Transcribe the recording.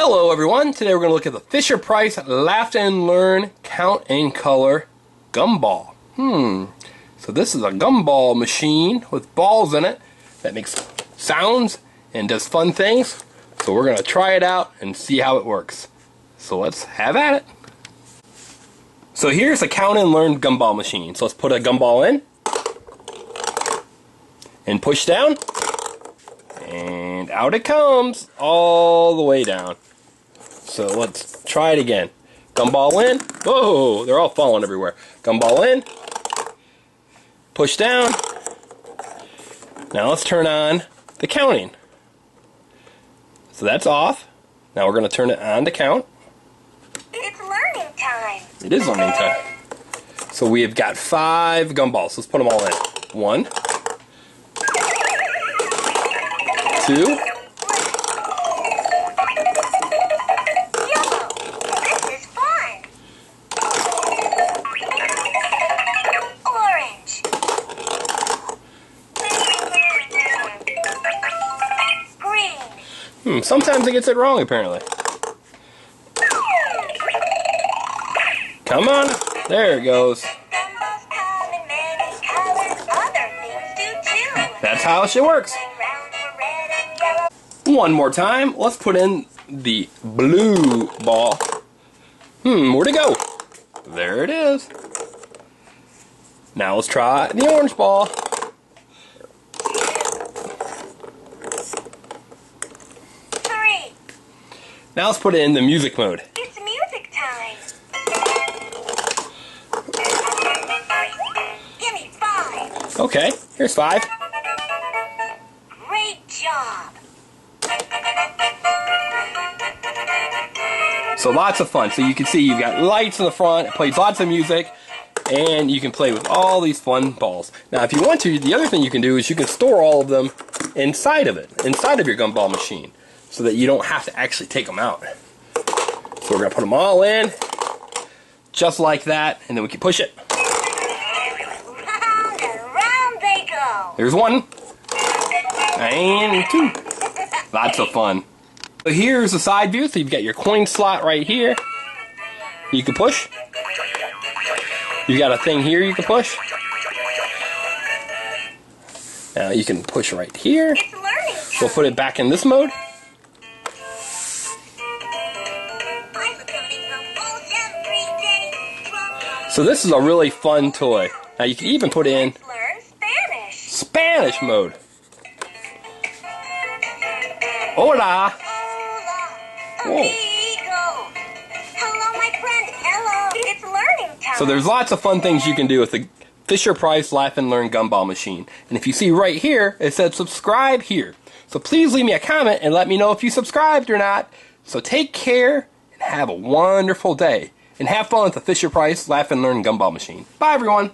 Hello everyone, today we're going to look at the Fisher-Price Laugh and Learn Count and Color Gumball. So this is a gumball machine with balls in it that makes sounds and does fun things. So we're going to try it out and see how it works. So let's have at it. So here's a Count and Learn gumball machine. So let's put a gumball in and push down. And out it comes, all the way down. So let's try it again. Gumball in. Whoa, they're all falling everywhere. Gumball in. Push down. Now let's turn on the counting. So that's off. Now we're going to turn it on to count. It's learning time. It is learning time. So we have got 5 gumballs. Let's put them all in. 1, 2. Sometimes it gets it wrong, apparently. Come on. There it goes. That's how it works. One more time. Let's put in the blue ball. Where'd it go? There it is. Now let's try the orange ball. Now let's put it in the music mode. It's music time. Give me 5. Okay, here's 5. Great job. So lots of fun. So you can see you've got lights in the front, it plays lots of music, and you can play with all these fun balls. Now if you want to, the other thing you can do is you can store all of them inside of it, inside of your gumball machine, so that you don't have to actually take them out. So we're going to put them all in, just like that, and then we can push it. Round and round they go. There's 1, and 2. Lots of fun. So here's the side view, so you've got your coin slot right here. You can push. You've got a thing here you can push. Now you can push right here. It's learning time. We'll put it back in this mode. So this is a really fun toy. Now you can even put in Learn Spanish. Spanish mode. Hola. Whoa. Amigo. Hello, my friend. Hello. It's learning time. So there's lots of fun things you can do with the Fisher-Price Laugh and Learn gumball machine. And if you see right here, it says subscribe here. So please leave me a comment and let me know if you subscribed or not. So take care and have a wonderful day. And have fun with the Fisher-Price Laugh and Learn gumball machine. Bye everyone.